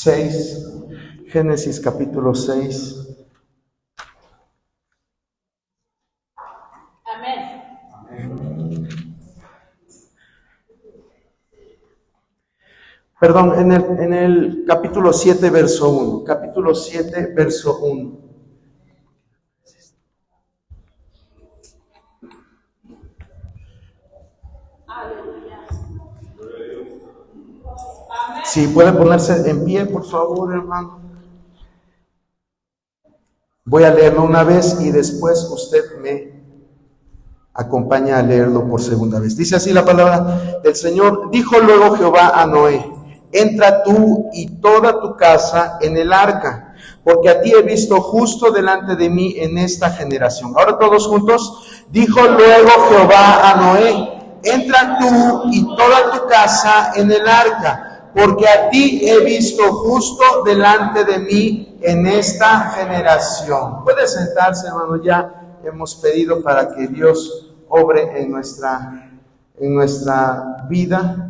6, Génesis capítulo 6. Amén. Perdón, en el capítulo 7, verso 1. Capítulo 7, verso 1. Aleluya. Amén. Si puede ponerse en pie, por favor, hermano. Voy a leerlo una vez y después usted me acompaña a leerlo por segunda vez. Dice así la palabra del Señor. Dijo luego Jehová a Noé: entra tú y toda tu casa en el arca, porque a ti he visto justo delante de mí en esta generación. Ahora todos juntos. Dijo luego Jehová a Noé: entra tú y toda tu casa en el arca, porque a ti he visto justo delante de mí en esta generación. Puede sentarse, hermano. Ya hemos pedido para que Dios obre en nuestra vida.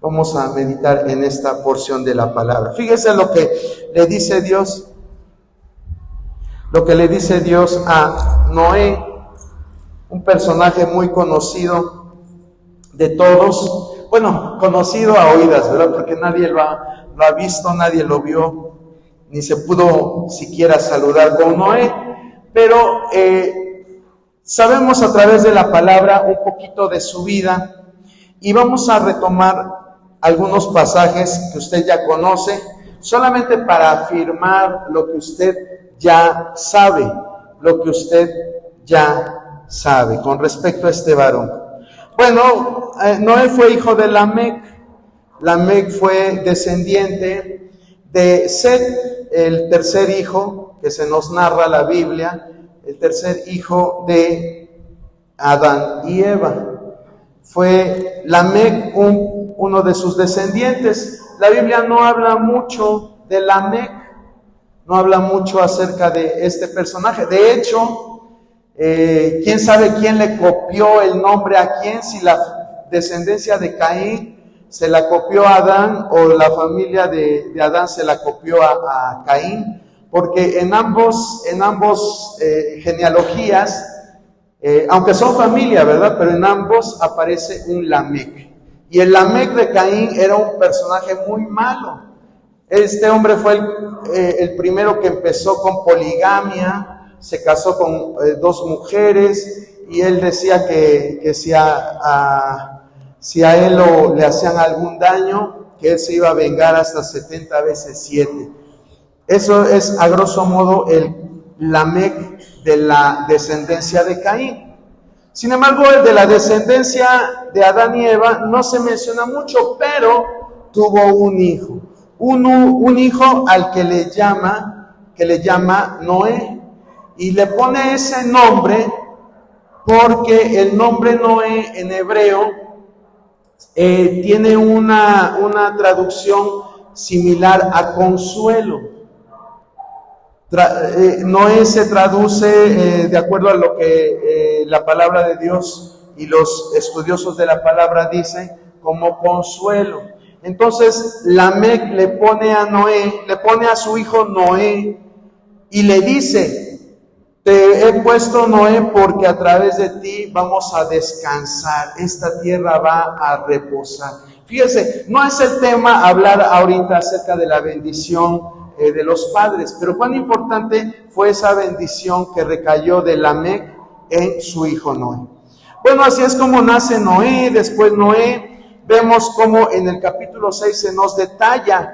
Vamos a meditar en esta porción de la palabra. Fíjese lo que le dice Dios. Lo que le dice Dios a Noé, un personaje muy conocido de todos. Bueno, conocido a oídas, ¿verdad? Porque nadie lo ha visto, nadie lo vio, ni se pudo siquiera saludar con Noé. Pero sabemos a través de la palabra un poquito de su vida y vamos a retomar algunos pasajes que usted ya conoce, solamente para afirmar lo que usted ya sabe, con respecto a este varón. Bueno, Noé fue hijo de Lamec. Lamec fue descendiente de Set, el tercer hijo que se nos narra la Biblia, el tercer hijo de Adán y Eva. Fue Lamec uno de sus descendientes. La Biblia no habla mucho de Lamec, no habla mucho acerca de este personaje. De hecho, quién sabe quién le copió el nombre a quién, si la descendencia de Caín se la copió a Adán o la familia de Adán se la copió a Caín, porque en ambos genealogías, aunque son familia, ¿verdad? Pero en ambos aparece un Lamec. Y el Lamec de Caín era un personaje muy malo. Este hombre fue el primero que empezó con poligamia, se casó con 2 mujeres, y él decía que si a él le hacían algún daño, que él se iba a vengar hasta 70 veces 7. Eso es a grosso modo el Lamec de la descendencia de Caín. Sin embargo, el de la descendencia de Adán y Eva no se menciona mucho, pero tuvo un hijo. Un hijo al que le llama Noé. Y le pone ese nombre porque el nombre Noé en hebreo tiene una traducción similar a consuelo. Noé se traduce, de acuerdo a lo que la palabra de Dios y los estudiosos de la palabra dicen, como consuelo. Entonces Lamec le pone a su hijo Noé y le dice: te he puesto Noé porque a través de ti vamos a descansar, esta tierra va a reposar. Fíjese, no es el tema hablar ahorita acerca de la bendición de los padres, pero cuán importante fue esa bendición que recayó de Lamec en su hijo Noé. Bueno, así es como nace Noé. Después Noé, vemos cómo en el capítulo 6 se nos detalla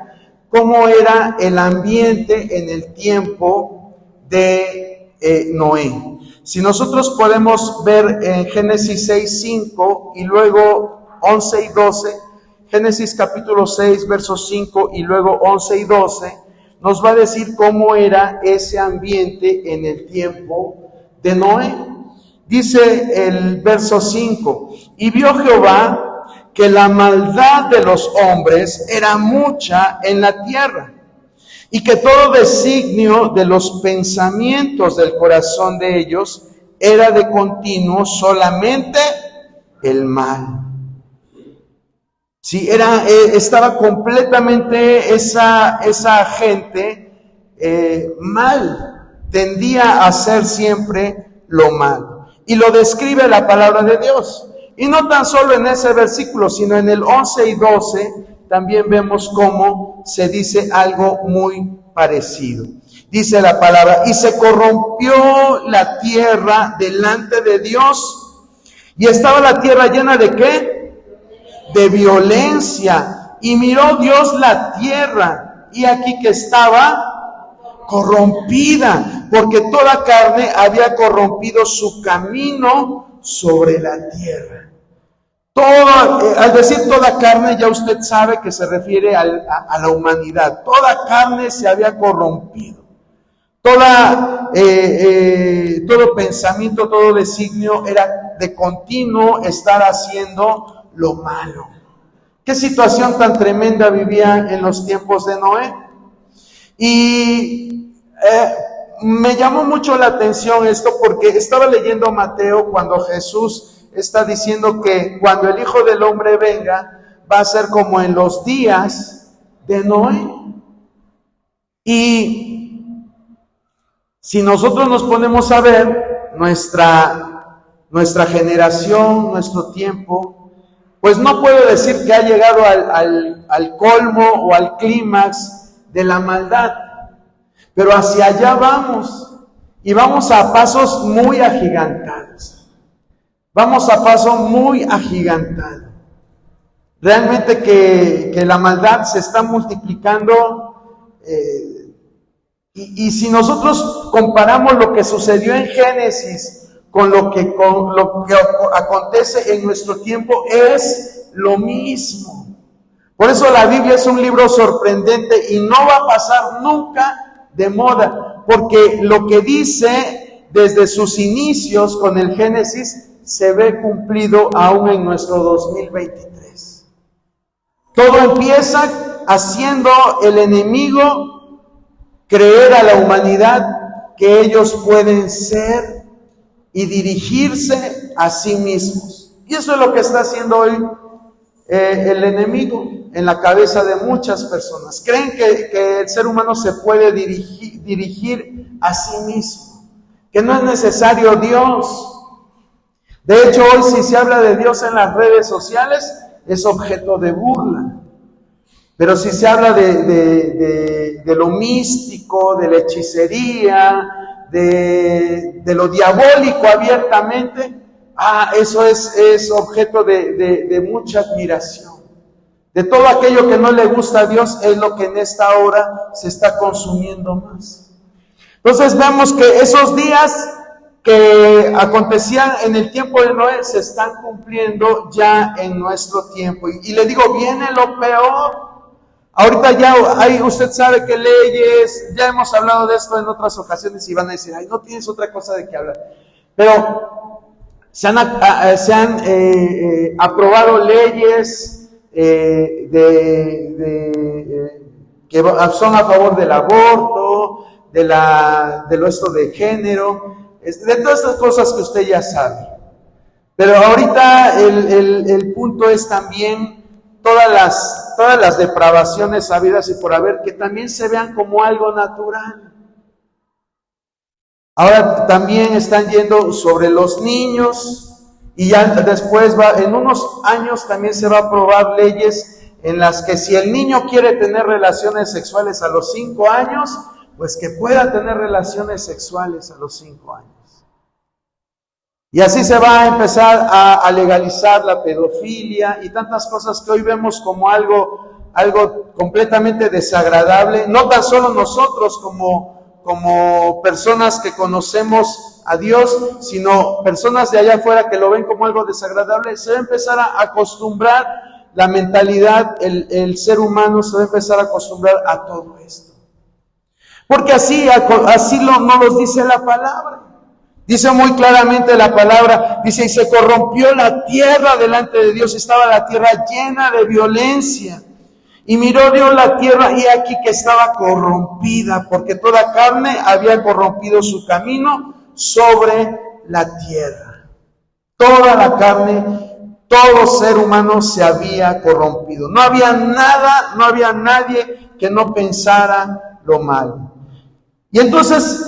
cómo era el ambiente en el tiempo de Noé. Si nosotros podemos ver en Génesis 6, 5 y luego 11 y 12, Génesis capítulo 6, versos 5 y luego 11 y 12, nos va a decir cómo era ese ambiente en el tiempo de Noé. Dice el verso 5: y vio Jehová que la maldad de los hombres era mucha en la tierra, y que todo designio de los pensamientos del corazón de ellos era de continuo solamente el mal. Sí, estaba completamente esa gente mal, tendía a hacer siempre lo malo. Y lo describe la palabra de Dios. Y no tan solo en ese versículo, sino en el 11 y 12 también vemos cómo se dice algo muy parecido. Dice la palabra, y se corrompió la tierra delante de Dios, y estaba la tierra llena de ¿qué? De violencia. Y miró Dios la tierra, y aquí que estaba corrompida, porque toda carne había corrompido su camino sobre la tierra. Al decir toda carne, ya usted sabe que se refiere a la humanidad. Toda carne se había corrompido. Todo pensamiento, todo designio era de continuo estar haciendo lo malo. ¿Qué situación tan tremenda vivía en los tiempos de Noé? Y me llamó mucho la atención esto porque estaba leyendo Mateo cuando Jesús está diciendo que cuando el Hijo del Hombre venga, va a ser como en los días de Noé. Y si nosotros nos ponemos a ver nuestra generación, nuestro tiempo, pues no puedo decir que ha llegado al colmo o al clímax de la maldad, pero hacia allá vamos, y vamos a pasos muy agigantados. Vamos a paso muy agigantado. Realmente que la maldad se está multiplicando. Y si nosotros comparamos lo que sucedió en Génesis con lo que acontece en nuestro tiempo, es lo mismo. Por eso la Biblia es un libro sorprendente y no va a pasar nunca de moda, porque lo que dice desde sus inicios con el Génesis se ve cumplido aún en nuestro 2023. Todo empieza haciendo el enemigo creer a la humanidad que ellos pueden ser y dirigirse a sí mismos. Y eso es lo que está haciendo hoy el enemigo en la cabeza de muchas personas. Creen que el ser humano se puede dirigir a sí mismo, que no es necesario Dios. De hecho, hoy si se habla de Dios en las redes sociales, es objeto de burla. Pero si se habla de lo místico, de la hechicería, de lo diabólico abiertamente, eso es objeto de mucha admiración. De todo aquello que no le gusta a Dios es lo que en esta hora se está consumiendo más. Entonces vemos que esos días que acontecían en el tiempo de Noé se están cumpliendo ya en nuestro tiempo. Y le digo, viene lo peor. Ahorita ya usted sabe que leyes, ya hemos hablado de esto en otras ocasiones y van a decir, no tienes otra cosa de qué hablar. Pero se han aprobado leyes que son a favor del aborto, de esto de género, de todas estas cosas que usted ya sabe. Pero ahorita el punto es también todas las depravaciones habidas y por haber, que también se vean como algo natural. Ahora también están yendo sobre los niños, y ya después en unos años también se va a aprobar leyes en las que si el niño quiere tener relaciones sexuales a los 5 años, pues que pueda tener relaciones sexuales a los 5 años. Y así se va a empezar a legalizar la pedofilia y tantas cosas que hoy vemos como algo completamente desagradable. No tan solo nosotros como personas que conocemos a Dios, sino personas de allá afuera que lo ven como algo desagradable. Se va a empezar a acostumbrar la mentalidad, el ser humano se va a empezar a acostumbrar a todo esto. Porque así no nos dice la palabra. Dice muy claramente la palabra, dice, y se corrompió la tierra delante de Dios, estaba la tierra llena de violencia. Y miró Dios la tierra y aquí que estaba corrompida, porque toda carne había corrompido su camino sobre la tierra. Toda la carne todo ser humano se había corrompido. No había nada, no había nadie que no pensara lo malo. Y entonces,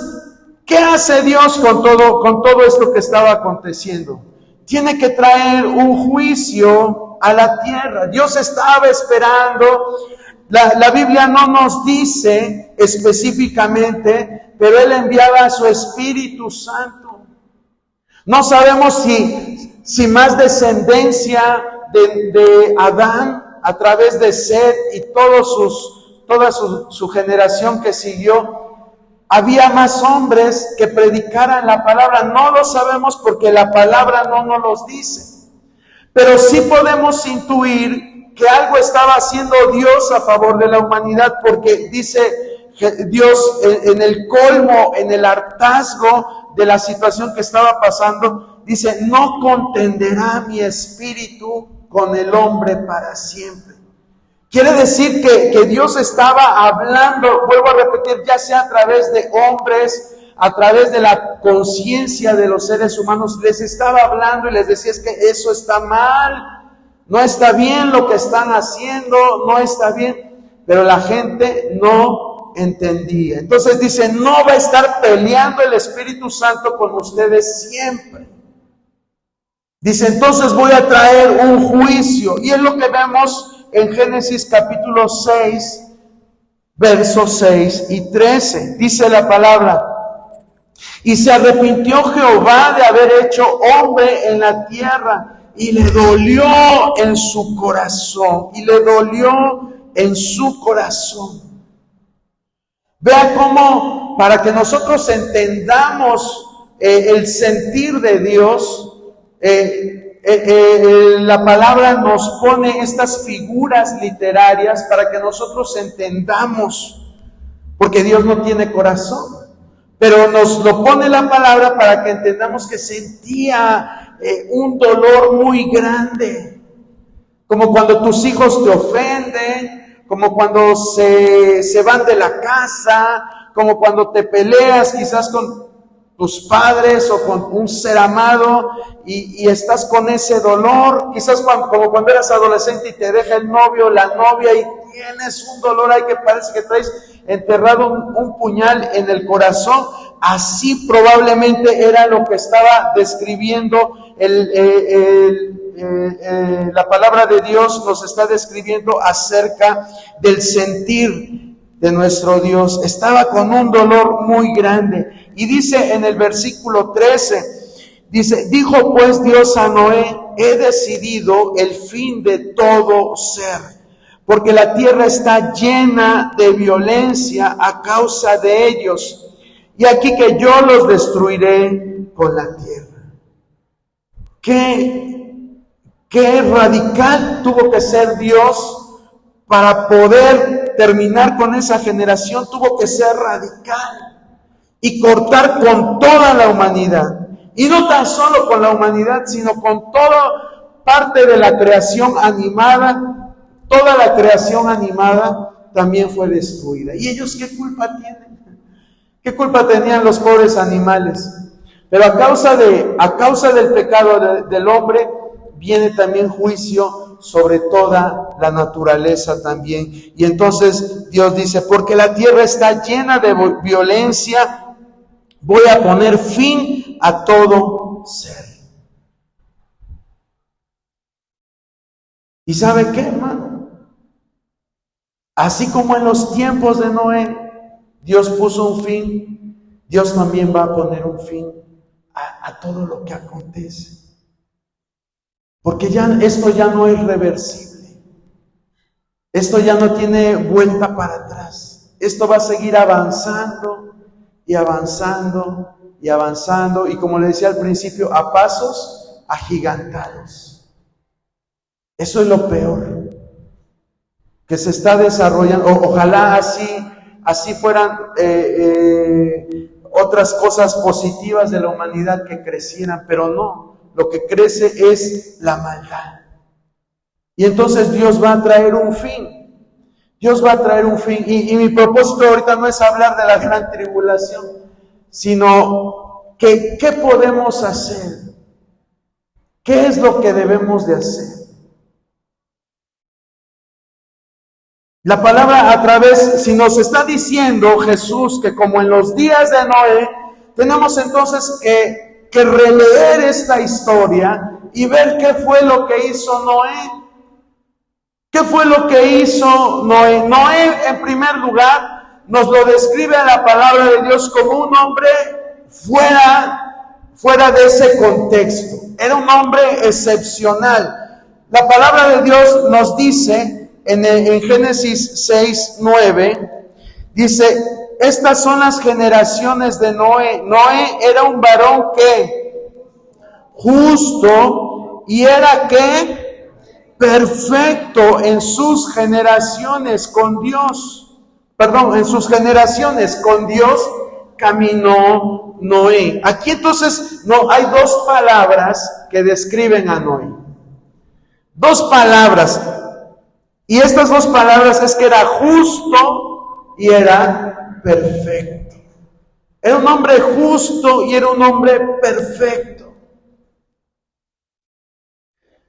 ¿qué hace Dios con todo esto que estaba aconteciendo? Tiene que traer un juicio a la tierra. Dios estaba esperando. La Biblia no nos dice específicamente, pero Él enviaba a su Espíritu Santo. No sabemos si más descendencia de Adán a través de Set y toda su generación que siguió, había más hombres que predicaran la palabra. No lo sabemos porque la palabra no nos los dice. Pero sí podemos intuir que algo estaba haciendo Dios a favor de la humanidad, porque dice Dios en el colmo, en el hartazgo de la situación que estaba pasando, dice: no contenderá mi espíritu con el hombre para siempre. Quiere decir que Dios estaba hablando, vuelvo a repetir, ya sea a través de hombres, a través de la conciencia de los seres humanos, les estaba hablando y les decía: es que eso está mal, no está bien lo que están haciendo, no está bien. Pero la gente no entendía. Entonces dice: no va a estar peleando el Espíritu Santo con ustedes siempre. Dice: entonces voy a traer un juicio. Y es lo que vemos en Génesis capítulo 6, versos 6 y 13. Dice la palabra: y se arrepintió Jehová de haber hecho hombre en la tierra, y le dolió en su corazón, Vea cómo, para que nosotros entendamos el sentir de Dios, la palabra nos pone estas figuras literarias para que nosotros entendamos, porque Dios no tiene corazón, pero nos lo pone la palabra para que entendamos que sentía un dolor muy grande, como cuando tus hijos te ofenden, como cuando se van de la casa, como cuando te peleas quizás con tus padres o con un ser amado y estás con ese dolor, quizás como cuando eras adolescente y te deja el novio o la novia y tienes un dolor ahí que parece que traes enterrado un puñal en el corazón. Así probablemente era lo que estaba describiendo la palabra de Dios. Nos está describiendo acerca del sentir de nuestro Dios. Estaba con un dolor muy grande. Y dice en el versículo 13, dice: dijo pues Dios a Noé: he decidido el fin de todo ser, porque la tierra está llena de violencia a causa de ellos, y aquí que yo los destruiré con la tierra. Qué radical tuvo que ser Dios para poder terminar con esa generación. Tuvo que ser radical y cortar con toda la humanidad. Y no tan solo con la humanidad, sino con toda parte de la creación animada. Toda la creación animada también fue destruida. ¿Y ellos qué culpa tienen? ¿Qué culpa tenían los pobres animales? Pero a causa del pecado del hombre, viene también juicio sobre toda la naturaleza también. Y entonces Dios dice: porque la tierra está llena de violencia, voy a poner fin a todo ser. ¿Y sabe qué, hermano? Así como en los tiempos de Noé, Dios puso un fin, Dios también va a poner un fin a todo lo que acontece. Porque esto ya no es reversible. Esto ya no tiene vuelta para atrás. Esto va a seguir avanzando y avanzando y avanzando. Y como le decía al principio, a pasos agigantados. Eso es lo peor que se está desarrollando. Ojalá así fueran otras cosas positivas de la humanidad que crecieran, pero no. Lo que crece es la maldad. Y entonces Dios va a traer un fin. Dios va a traer un fin. Y mi propósito ahorita no es hablar de la gran tribulación, sino que ¿qué podemos hacer ¿Qué es lo que debemos de hacer? La palabra a través, si nos está diciendo Jesús que como en los días de Noé, tenemos entonces que releer esta historia y ver qué fue lo que hizo Noé. ¿Qué fue lo que hizo Noé? Noé, en primer lugar, nos lo describe en la palabra de Dios como un hombre fuera de ese contexto. Era un hombre excepcional. La palabra de Dios nos dice en Génesis 6:9, dice: estas son las generaciones de Noé. Noé era un varón que justo y era que perfecto en sus generaciones con Dios. En sus generaciones con Dios caminó Noé. Aquí entonces no hay dos palabras que describen a Noé. Dos palabras. Y estas dos palabras es que era justo y era perfecto. Era un hombre justo y era un hombre perfecto.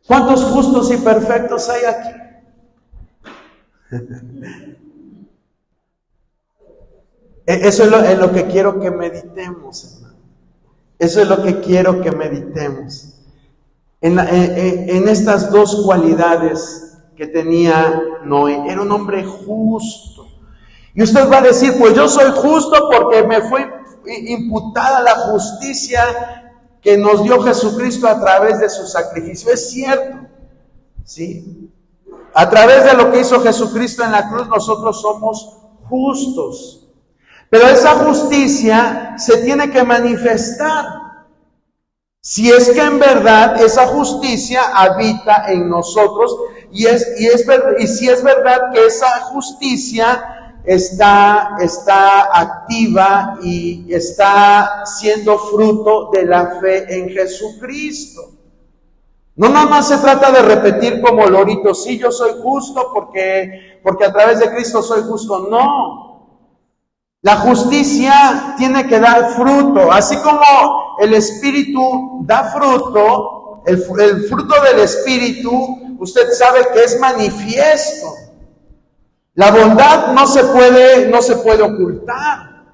¿Cuántos justos y perfectos hay aquí? Eso es lo que quiero que meditemos, hermano. Eso es lo que quiero que meditemos. En estas dos cualidades que tenía Noé. Era un hombre justo. Y usted va a decir: pues yo soy justo porque me fue imputada la justicia que nos dio Jesucristo a través de su sacrificio. Es cierto, ¿sí? A través de lo que hizo Jesucristo en la cruz, nosotros somos justos. Pero esa justicia se tiene que manifestar. Si es que en verdad esa justicia habita en nosotros y si es verdad que esa justicia está activa y está siendo fruto de la fe en Jesucristo. No nada más se trata de repetir como lorito: sí, yo soy justo porque a través de Cristo soy justo. No. La justicia tiene que dar fruto, así como el Espíritu da fruto, el fruto del Espíritu, usted sabe que es manifiesto. La bondad no se puede ocultar.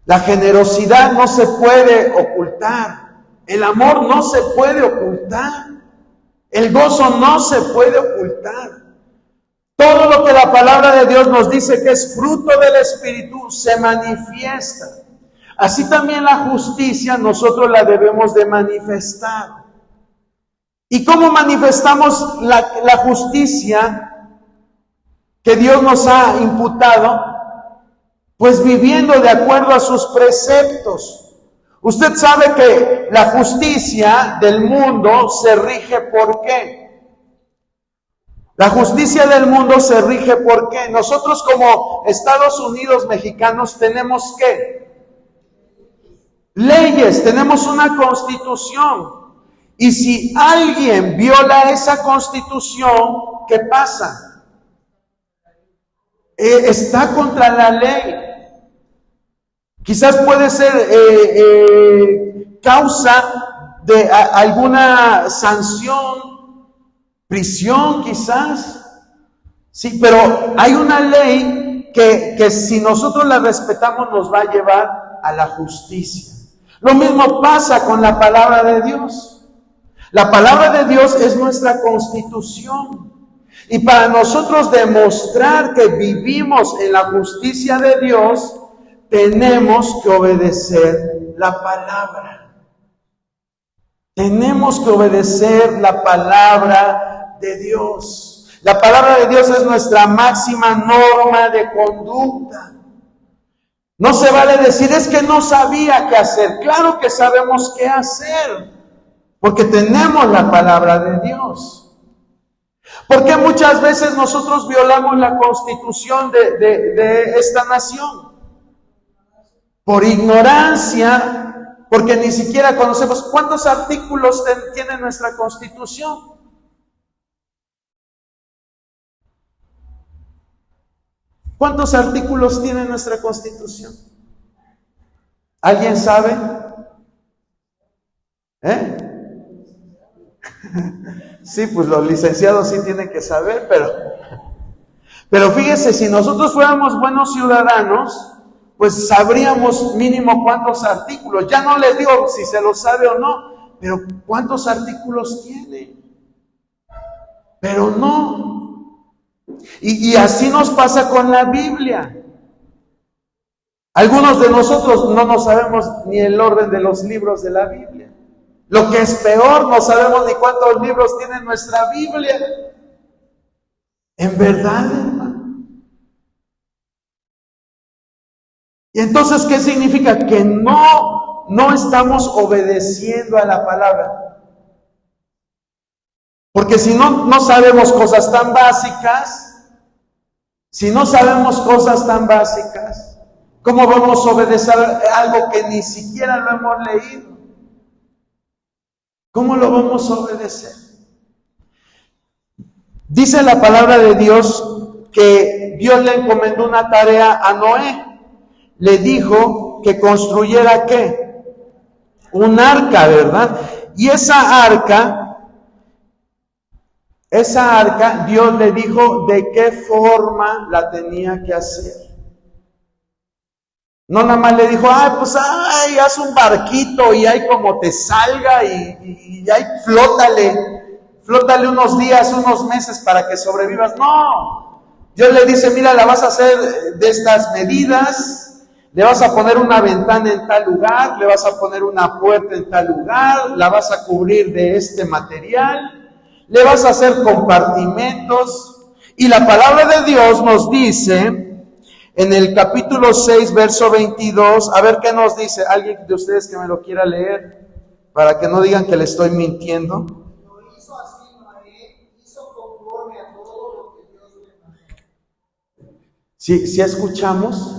La generosidad no se puede ocultar. El amor no se puede ocultar. El gozo no se puede ocultar. Todo lo que la palabra de Dios nos dice que es fruto del Espíritu se manifiesta. Así también la justicia nosotros la debemos de manifestar. ¿Y cómo manifestamos la justicia que Dios nos ha imputado? Pues viviendo de acuerdo a sus preceptos. Usted sabe que la justicia del mundo se rige ¿por qué? La justicia del mundo se rige ¿por qué? Nosotros como Estados Unidos mexicanos tenemos ¿qué? Leyes, tenemos una constitución. Y si alguien viola esa constitución, ¿qué pasa? Está contra la ley. Quizás puede ser causa de alguna sanción, prisión quizás, sí, pero hay una ley que si nosotros la respetamos nos va a llevar a la justicia. Lo mismo pasa con la palabra de Dios. La palabra de Dios es nuestra constitución. Y para nosotros demostrar que vivimos en la justicia de Dios, tenemos que obedecer la palabra. Tenemos que obedecer la palabra de Dios. La palabra de Dios es nuestra máxima norma de conducta. No se vale decir: es que no sabía qué hacer. Claro que sabemos qué hacer, porque tenemos la palabra de Dios. Porque muchas veces nosotros violamos la constitución de esta nación por ignorancia, porque ni siquiera conocemos cuántos artículos tiene nuestra constitución. ¿Cuántos artículos tiene nuestra Constitución? ¿Alguien sabe? Sí, pues los licenciados sí tienen que saber, pero fíjese, si nosotros fuéramos buenos ciudadanos, pues sabríamos mínimo cuántos artículos. Ya no les digo si se lo sabe o no, pero cuántos artículos tiene. Pero no. Y así nos pasa con la Biblia. Algunos de nosotros no nos sabemos ni el orden de los libros de la Biblia. Lo que es peor, no sabemos ni cuántos libros tiene nuestra Biblia. En verdad, hermano. Y entonces, ¿qué significa? Que no estamos obedeciendo a la palabra. Porque si no sabemos cosas tan básicas, ¿cómo vamos a obedecer algo que ni siquiera lo hemos leído? ¿Cómo lo vamos a obedecer? Dice la palabra de Dios que Dios le encomendó una tarea a Noé. Le dijo que construyera ¿qué? Un arca, ¿verdad? Y esa arca, Dios le dijo de qué forma la tenía que hacer. No nada más le dijo, haz un barquito y ahí como te salga y ahí flótale unos días, unos meses para que sobrevivas. No, Dios le dice, mira, la vas a hacer de estas medidas, le vas a poner una ventana en tal lugar, le vas a poner una puerta en tal lugar, la vas a cubrir de este material, le vas a hacer compartimentos. Y la palabra de Dios nos dice en el capítulo 6, verso 22, a ver qué nos dice. ¿Alguien de ustedes que me lo quiera leer? Para que no digan que le estoy mintiendo. Lo hizo así Noé, hizo conforme a todo lo que Dios le mandó. ¿Sí escuchamos?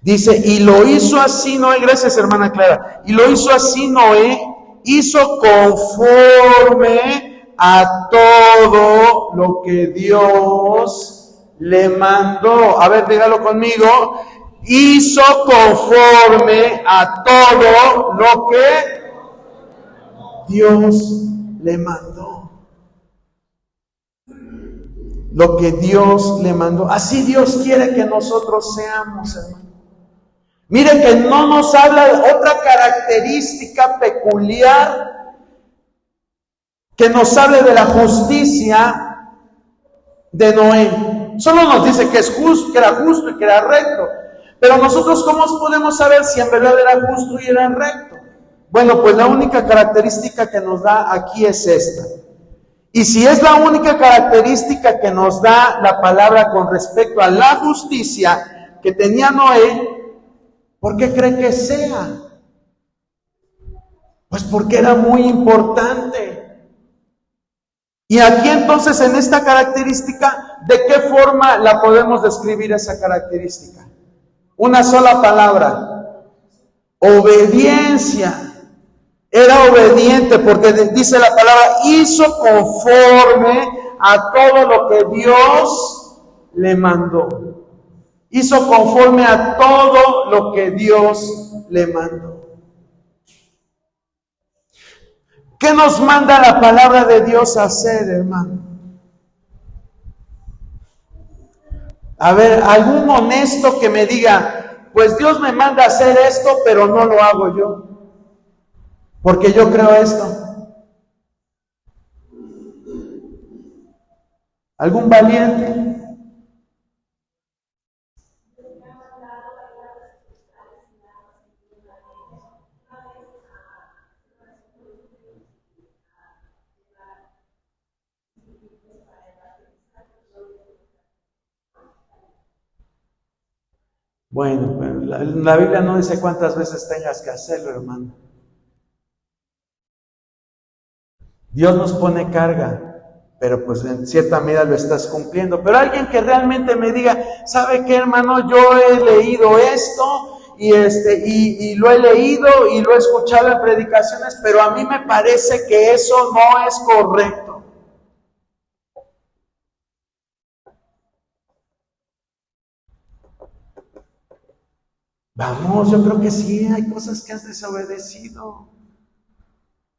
Dice, y lo hizo así Noé, gracias hermana Clara, y lo hizo así Noé, hizo conforme a todo lo que Dios le mandó. A ver, dígalo conmigo. Hizo conforme a todo lo que Dios le mandó. Lo que Dios le mandó. Así Dios quiere que nosotros seamos, hermano. Mire que no nos habla de otra característica peculiar que nos hable de la justicia de Noé. Solo nos dice que es justo, que era justo y que era recto. Pero nosotros, ¿cómo podemos saber si en verdad era justo y era recto? Bueno, pues la única característica que nos da aquí es esta. Y si es la única característica que nos da la palabra con respecto a la justicia que tenía Noé, ¿por qué cree que sea? Pues porque era muy importante. Y aquí entonces en esta característica, ¿de qué forma la podemos describir esa característica? Una sola palabra: obediencia. Era obediente porque dice la palabra, hizo conforme a todo lo que Dios le mandó. Hizo conforme a todo lo que Dios le mandó. ¿Qué nos manda la palabra de Dios a hacer, hermano? A ver, algún honesto que me diga, pues Dios me manda a hacer esto, pero no lo hago yo, porque yo creo esto. ¿Algún valiente? Bueno, la Biblia no dice cuántas veces tengas que hacerlo, hermano. Dios nos pone carga, pero pues en cierta medida lo estás cumpliendo. Pero alguien que realmente me diga, ¿sabe qué, hermano? Yo he leído esto y lo he leído y lo he escuchado en predicaciones, pero a mí me parece que eso no es correcto. Vamos, yo creo que sí, hay cosas que has desobedecido.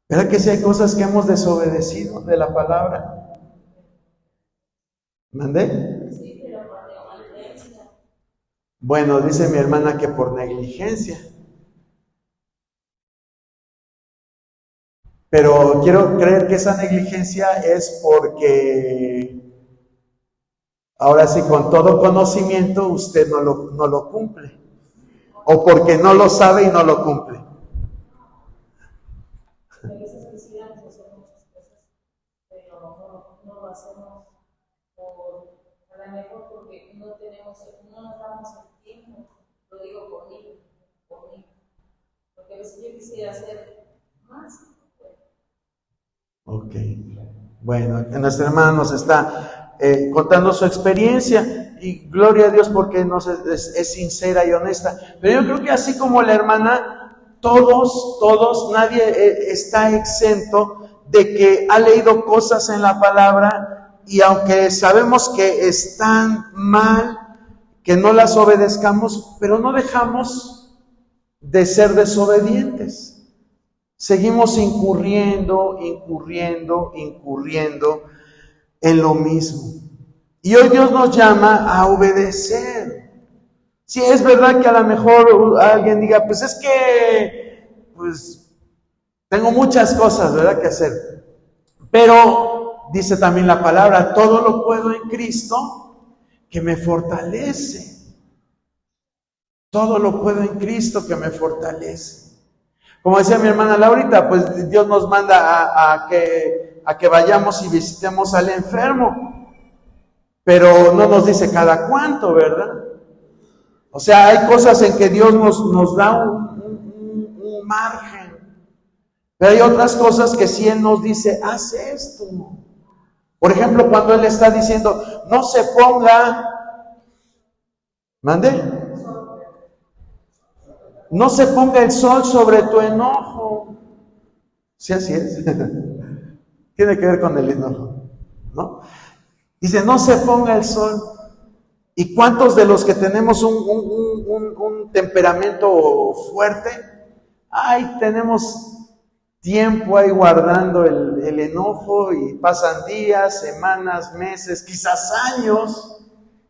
¿Verdad que sí hay cosas que hemos desobedecido de la palabra? ¿Mandé? Sí, pero por negligencia. Bueno, dice mi hermana que por negligencia. Pero quiero creer que esa negligencia es porque ahora sí, con todo conocimiento, usted no lo cumple. O porque no lo sabe y no lo cumple. A veces quisiéramos hacer muchas cosas, pero no lo hacemos a lo mejor porque no nos damos el tiempo. Lo digo por mí. Porque a veces yo quisiera hacer más. Ok. Bueno, nuestra hermana nos está contando su experiencia y gloria a Dios porque es sincera y honesta. Pero yo creo que así como la hermana, todos, nadie está exento de que ha leído cosas en la palabra y aunque sabemos que están mal, que no las obedezcamos, pero no dejamos de ser desobedientes. Seguimos incurriendo en lo mismo. Y hoy Dios nos llama a obedecer. Si es verdad que a lo mejor alguien diga, pues es que, pues, tengo muchas cosas, ¿verdad?, que hacer. Pero, dice también la palabra, todo lo puedo en Cristo que me fortalece. Todo lo puedo en Cristo que me fortalece. Como decía mi hermana Laurita, pues Dios nos manda a que vayamos y visitemos al enfermo, pero no nos dice cada cuánto, ¿verdad? O sea, hay cosas en que Dios nos da un margen, pero hay otras cosas que sí Él nos dice, haz esto. Por ejemplo, cuando Él está diciendo, no se ponga, no se ponga el sol sobre tu enojo. Sí, así es. Tiene que ver con el enojo, ¿no? Dice, no se ponga el sol. ¿Y cuántos de los que tenemos un temperamento fuerte? Ay, tenemos tiempo ahí guardando el enojo y pasan días, semanas, meses, quizás años,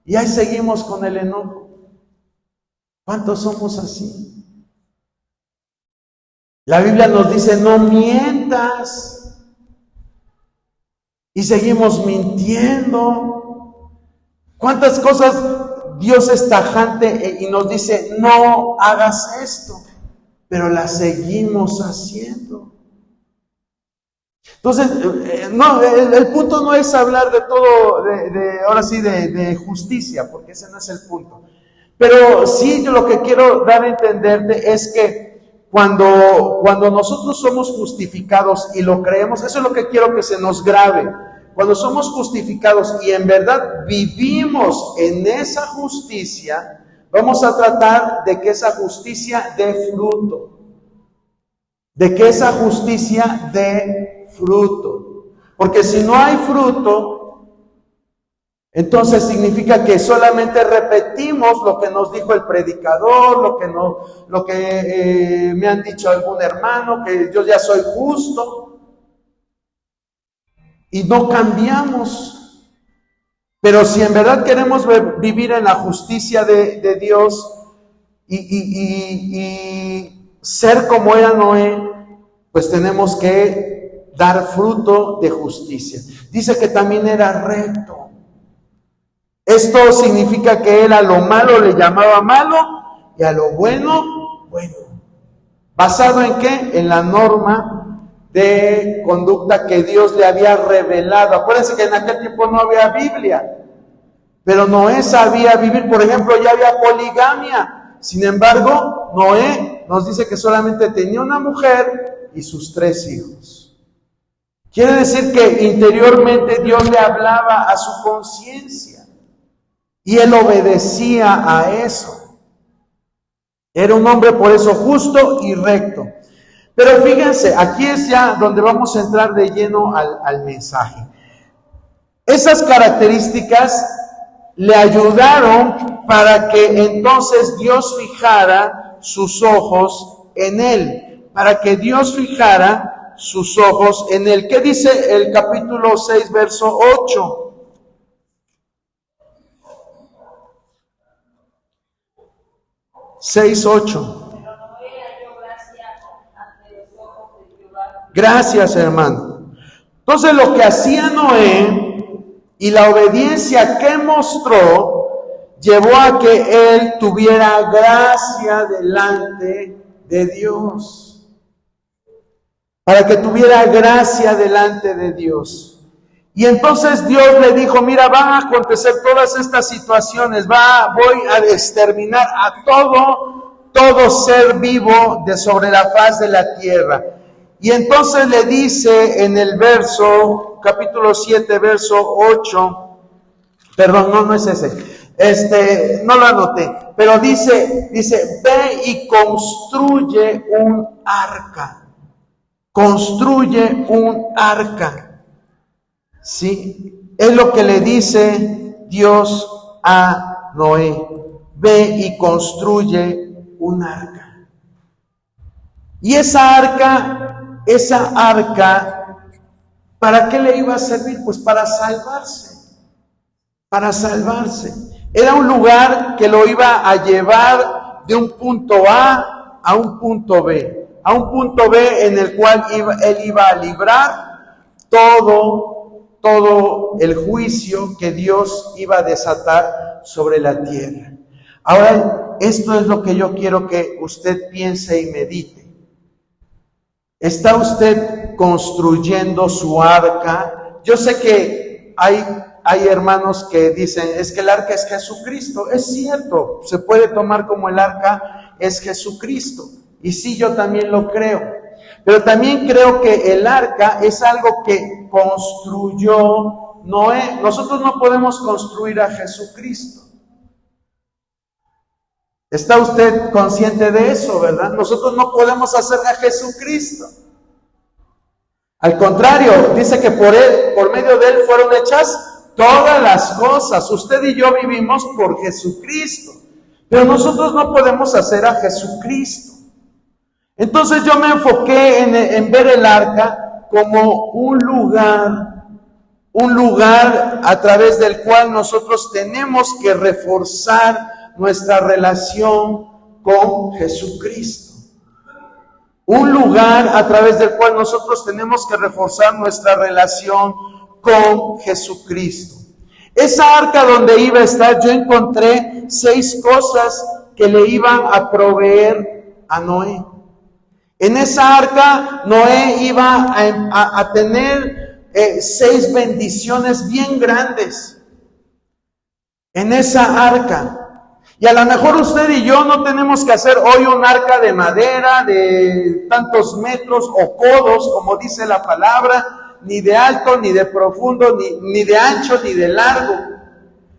y ahí seguimos con el enojo. ¿Cuántos somos así? La Biblia nos dice, no mientas. Y seguimos mintiendo. ¿Cuántas cosas Dios es tajante y nos dice, no hagas esto? Pero las seguimos haciendo. Entonces, no, el punto no es hablar de todo, ahora sí, de justicia, porque ese no es el punto. Pero sí, yo lo que quiero dar a entenderte es que cuando nosotros somos justificados y lo creemos, eso es lo que quiero que se nos grabe. Cuando somos justificados y en verdad vivimos en esa justicia, vamos a tratar de que esa justicia dé fruto. De que esa justicia dé fruto. Porque si no hay fruto, entonces significa que solamente repetimos lo que nos dijo el predicador, lo que me han dicho algún hermano, que yo ya soy justo, y no cambiamos. Pero si en verdad queremos vivir en la justicia de Dios y ser como era Noé, pues tenemos que dar fruto de justicia. Dice que también era recto. Esto significa que él a lo malo le llamaba malo y a lo bueno, bueno. ¿Basado en qué? En la norma de conducta que Dios le había revelado. Acuérdense que en aquel tiempo no había Biblia, pero Noé sabía vivir. Por ejemplo, ya había poligamia. Sin embargo, Noé nos dice que solamente tenía una mujer y sus 3 hijos. Quiere decir que interiormente Dios le hablaba a su conciencia. Y él obedecía a eso. Era un hombre por eso justo y recto. Pero fíjense, aquí es ya donde vamos a entrar de lleno al mensaje. Esas características le ayudaron para que entonces Dios fijara sus ojos en él. Para que Dios fijara sus ojos en él. ¿Qué dice el capítulo 6, verso 8? Gracias, hermano. Entonces, lo que hacía Noé y la obediencia que mostró llevó a que él tuviera gracia delante de Dios. Para que tuviera gracia delante de Dios. Y entonces Dios le dijo, mira, van a acontecer todas estas situaciones, voy a exterminar a todo ser vivo de sobre la faz de la tierra. Y entonces le dice en el verso, capítulo 7, verso 8, perdón, no es ese, no lo anoté, pero dice, ve y construye un arca. Construye un arca. ¿Sí? Es lo que le dice Dios a Noé. Ve y construye un arca. Y esa arca, ¿para qué le iba a servir? Pues para salvarse. Para salvarse. Era un lugar que lo iba a llevar de un punto A un punto B. A un punto B en el cual él iba a librar todo el juicio que Dios iba a desatar sobre la tierra. Ahora, esto es lo que yo quiero que usted piense y medite. ¿Está usted construyendo su arca? Yo sé que hay hermanos que dicen, es que el arca es Jesucristo. Es cierto, se puede tomar como el arca es Jesucristo. Y sí, yo también lo creo. Pero también creo que el arca es algo que construyó Noé. Nosotros no podemos construir a Jesucristo. ¿Está usted consciente de eso, verdad? Nosotros no podemos hacer a Jesucristo. Al contrario, dice que por medio de él fueron hechas todas las cosas. Usted y yo vivimos por Jesucristo. Pero nosotros no podemos hacer a Jesucristo. Entonces yo me enfoqué en ver el arca como un lugar a través del cual nosotros tenemos que reforzar nuestra relación con Jesucristo. Un lugar a través del cual nosotros tenemos que reforzar nuestra relación con Jesucristo. Esa arca donde iba a estar, yo encontré 6 cosas que le iban a proveer a Noé. En esa arca, Noé iba a tener 6 bendiciones bien grandes. En esa arca. Y a lo mejor usted y yo no tenemos que hacer hoy un arca de madera de tantos metros o codos, como dice la palabra, ni de alto, ni de profundo, ni de ancho, ni de largo.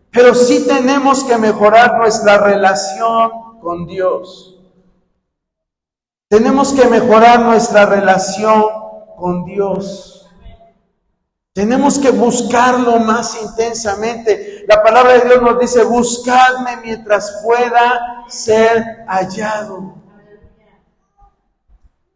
Pero sí tenemos que mejorar nuestra relación con Dios. Tenemos que mejorar nuestra relación con Dios. Tenemos que buscarlo más intensamente. La palabra de Dios nos dice, buscadme mientras pueda ser hallado.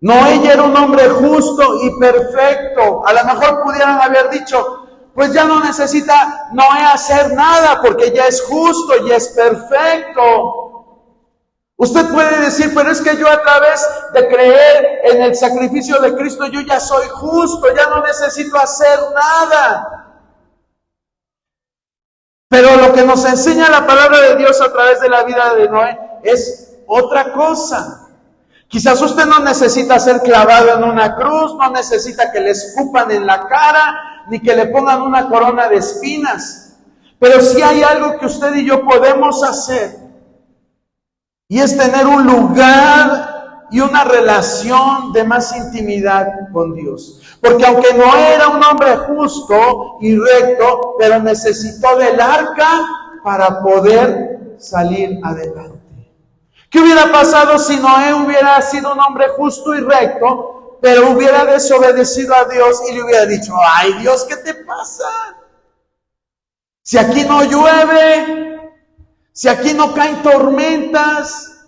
Noé era un hombre justo y perfecto. A lo mejor pudieran haber dicho, pues ya no necesita Noé hacer nada porque ya es justo y es perfecto. Usted puede decir, pero es que yo a través de creer en el sacrificio de Cristo, yo ya soy justo, ya no necesito hacer nada. Pero lo que nos enseña la palabra de Dios a través de la vida de Noé es otra cosa. Quizás usted no necesita ser clavado en una cruz, no necesita que le escupan en la cara, ni que le pongan una corona de espinas. Pero sí hay algo que usted y yo podemos hacer. Y es tener un lugar y una relación de más intimidad con Dios. Porque aunque no era un hombre justo y recto, pero necesitó del arca para poder salir adelante. ¿Qué hubiera pasado si Noé hubiera sido un hombre justo y recto, pero hubiera desobedecido a Dios y le hubiera dicho, ay Dios, ¿qué te pasa? Si aquí no llueve, si aquí no caen tormentas,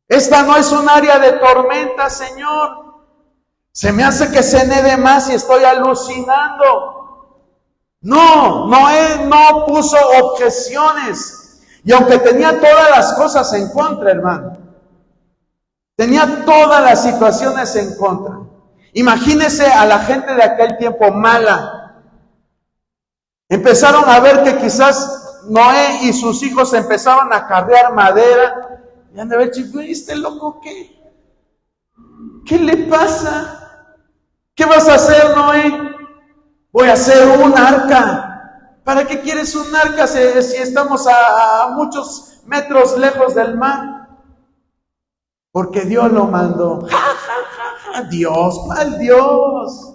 esta no es un área de tormenta, Señor. Se me hace que cené de más y estoy alucinando. No, Noé no puso objeciones. Y aunque tenía todas las cosas en contra, hermano, tenía todas las situaciones en contra. Imagínese a la gente de aquel tiempo mala. Empezaron a ver que quizás Noé y sus hijos empezaban a carrear madera. Y han de ver, chico, ¿y este loco qué? ¿Qué le pasa? ¿Qué vas a hacer, Noé? Voy a hacer un arca. ¿Para qué quieres un arca si estamos a muchos metros lejos del mar? Porque Dios lo mandó. ¡Ja, ja, ja, ja! Dios, ¿cuál Dios?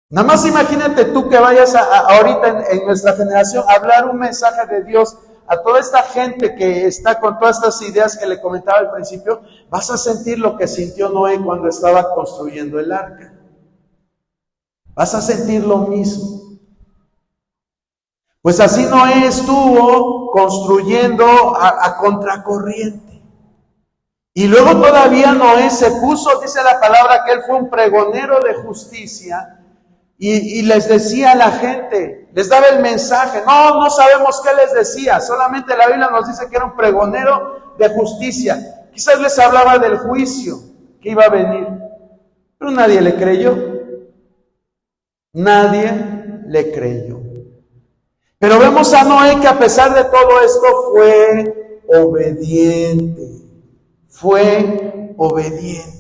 Nada más imagínate tú que vayas ahorita en nuestra generación a hablar un mensaje de Dios a toda esta gente que está con todas estas ideas que le comentaba al principio. Vas a sentir lo que sintió Noé cuando estaba construyendo el arca. Vas a sentir lo mismo. Pues así Noé estuvo construyendo a contracorriente. Y luego todavía Noé se puso, dice la palabra, que él fue un pregonero de justicia. Y les decía a la gente, les daba el mensaje. No sabemos qué les decía, solamente la Biblia nos dice que era un pregonero de justicia. Quizás les hablaba del juicio que iba a venir, pero nadie le creyó. Nadie le creyó. Pero vemos a Noé que a pesar de todo esto fue obediente. Fue obediente.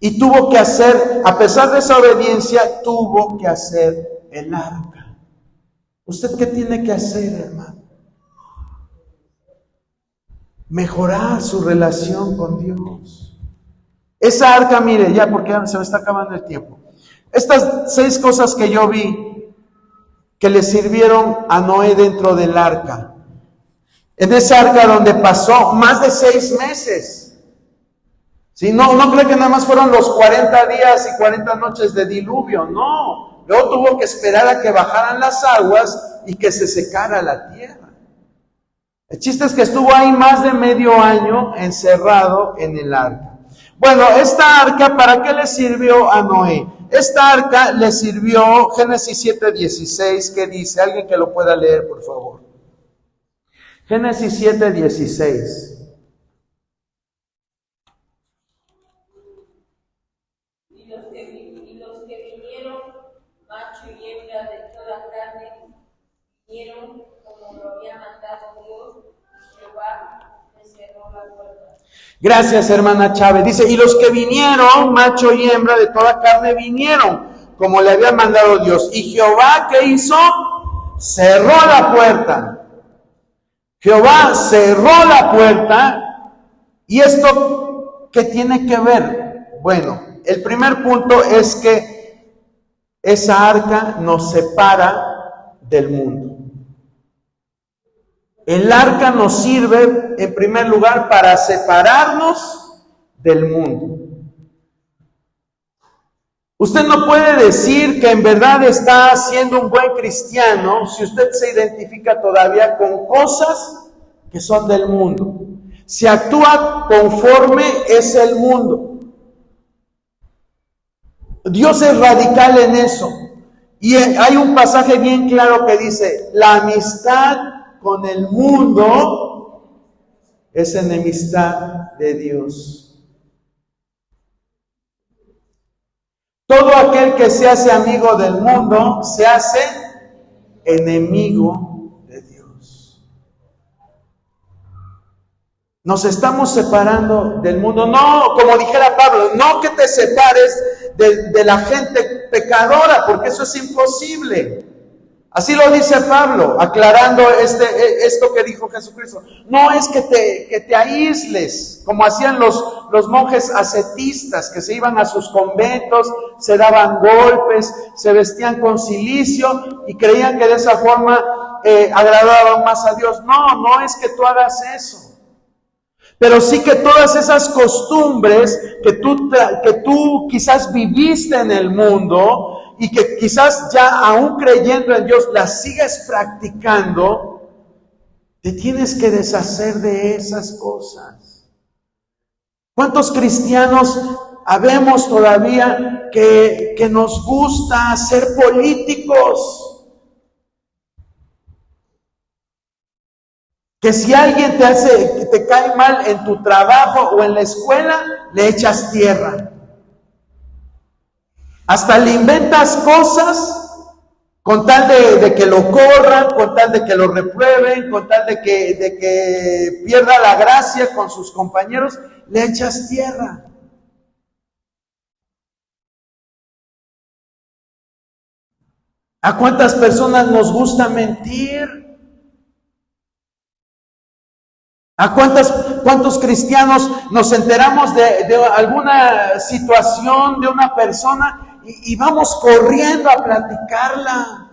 Y tuvo que hacer, a pesar de esa obediencia, tuvo que hacer el arca. ¿Usted qué tiene que hacer, hermano? Mejorar su relación con Dios. Esa arca, mire, ya porque se me está acabando el tiempo. Estas 6 cosas que yo vi que le sirvieron a Noé dentro del arca. En esa arca donde pasó más de 6 meses. ¿Sí? No creo que nada más fueron los 40 días y 40 noches de diluvio, no. Luego tuvo que esperar a que bajaran las aguas y que se secara la tierra. El chiste es que estuvo ahí más de medio año encerrado en el arca. Bueno, esta arca, ¿para qué le sirvió a Noé? Esta arca le sirvió, Génesis 7:16, ¿qué dice? Alguien que lo pueda leer, por favor. Génesis 7:16. Y los que vinieron, macho y hembra de toda carne, vinieron como lo había mandado Dios, Jehová les cerró la puerta. Gracias, hermana Chávez. Dice, y los que vinieron, macho y hembra de toda carne, vinieron, como le había mandado Dios. Y Jehová, ¿qué hizo? Cerró la puerta. Jehová cerró la puerta. ¿Y esto qué tiene que ver? Bueno, el primer punto es que esa arca nos separa del mundo. El arca nos sirve, en primer lugar, para separarnos del mundo. Usted no puede decir que en verdad está siendo un buen cristiano si usted se identifica todavía con cosas que son del mundo. Si actúa conforme es el mundo. Dios es radical en eso. Y hay un pasaje bien claro que dice, la amistad con el mundo es enemistad de Dios. Todo aquel que se hace amigo del mundo se hace enemigo de Dios. Nos estamos separando del mundo. No, como dijera Pablo, no que te separes de la gente pecadora, porque eso es imposible. Así lo dice Pablo, aclarando esto que dijo Jesucristo. No es que te aísles, como hacían los monjes ascetistas, que se iban a sus conventos, se daban golpes, se vestían con cilicio y creían que de esa forma agradaban más a Dios. No es que tú hagas eso. Pero sí que todas esas costumbres que tú quizás viviste en el mundo y que quizás ya aún creyendo en Dios las sigues practicando, te tienes que deshacer de esas cosas. ¿Cuántos cristianos habemos todavía que nos gusta ser políticos? Que si alguien te cae mal en tu trabajo o en la escuela, le echas tierra. Hasta le inventas cosas con tal de que lo corran, con tal de que lo reprueben, con tal de que pierda la gracia con sus compañeros, le echas tierra. ¿A cuántas personas nos gusta mentir? ¿A cuántos cristianos nos enteramos de alguna situación de una persona y vamos corriendo a platicarla?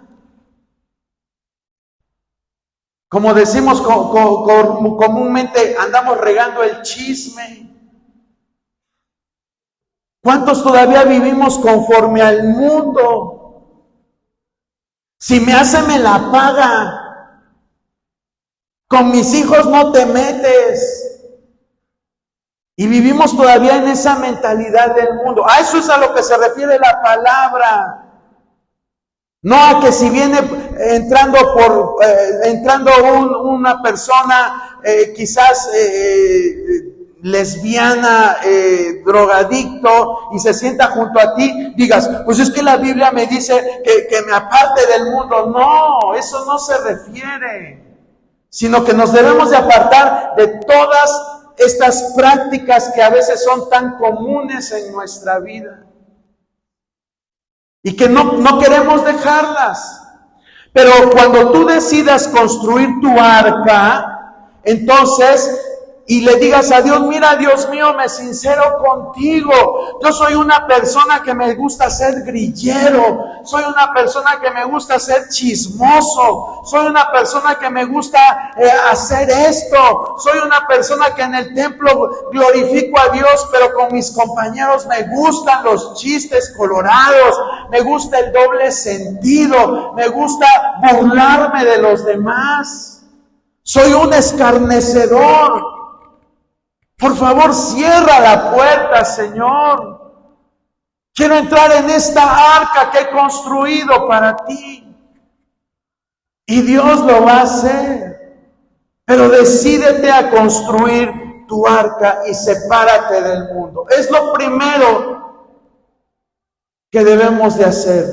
Como decimos comúnmente, andamos regando el chisme. ¿Cuántos todavía vivimos conforme al mundo? Si me hace, me la paga. Con mis hijos no te metes. Y vivimos todavía en esa mentalidad del mundo. A eso es a lo que se refiere la palabra. No a que si viene entrando una persona quizás lesbiana, drogadicto, y se sienta junto a ti, digas, pues es que la Biblia me dice que me aparte del mundo. No, eso no se refiere. Sino que nos debemos de apartar de todas estas prácticas que a veces son tan comunes en nuestra vida y que no queremos dejarlas. Pero cuando tú decidas construir tu arca, entonces, y le digas a Dios, mira, Dios mío, me sincero contigo. Yo soy una persona que me gusta ser grillero. Soy una persona que me gusta ser chismoso. Soy una persona que me gusta hacer esto. Soy una persona que en el templo glorifico a Dios, pero con mis compañeros me gustan los chistes colorados. Me gusta el doble sentido. Me gusta burlarme de los demás. Soy un escarnecedor. Por favor, cierra la puerta, Señor. Quiero entrar en esta arca que he construido para ti. Y Dios lo va a hacer. Pero decídete a construir tu arca y sepárate del mundo. Es lo primero que debemos de hacer.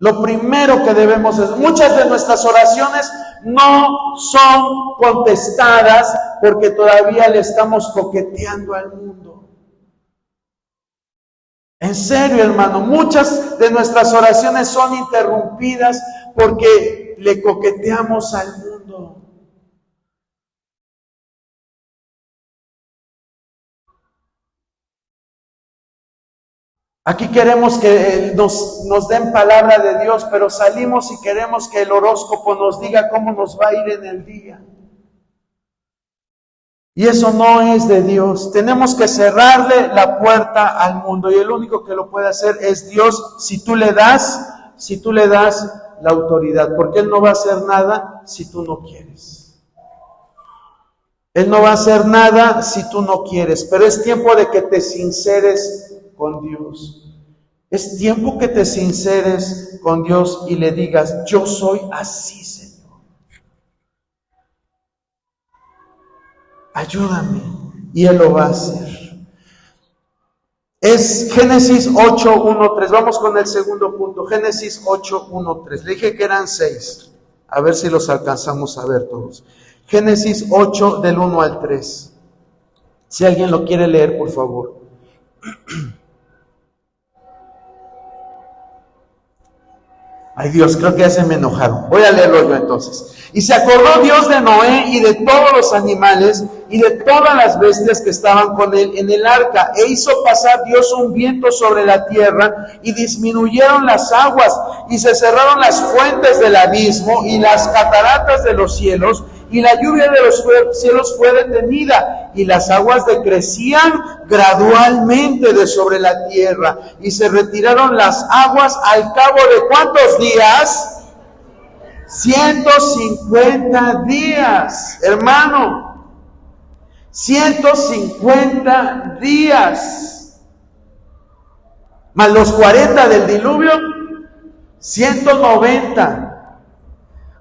Lo primero que debemos hacer. Muchas de nuestras oraciones no son contestadas porque todavía le estamos coqueteando al mundo. En serio, hermano, muchas de nuestras oraciones son interrumpidas porque le coqueteamos al mundo. Aquí queremos que nos den palabra de Dios, pero salimos y queremos que el horóscopo nos diga cómo nos va a ir en el día. Y eso no es de Dios. Tenemos que cerrarle la puerta al mundo y el único que lo puede hacer es Dios si tú le das la autoridad, porque Él no va a hacer nada si tú no quieres. Él no va a hacer nada si tú no quieres, pero es tiempo de que te sinceres con Dios. Es tiempo que te sinceres con Dios y le digas, yo soy así, Señor. Ayúdame. Y Él lo va a hacer. Es Génesis 8:1-3. Vamos con el segundo punto. Génesis 8:1-3. Le dije que eran 6. A ver si los alcanzamos a ver todos. Génesis 8 del 1 al 3. Si alguien lo quiere leer, por favor. Ay Dios, creo que ya se me enojaron. Voy a leerlo yo entonces. Y se acordó Dios de Noé y de todos los animales y de todas las bestias que estaban con él en el arca. E hizo pasar Dios un viento sobre la tierra y disminuyeron las aguas y se cerraron las fuentes del abismo y las cataratas de los cielos. Y la lluvia de los cielos fue detenida, y las aguas decrecían gradualmente de sobre la tierra, y se retiraron las aguas al cabo de ¿cuántos días? 150 días, hermano. 150 días. Más los 40 del diluvio, 190.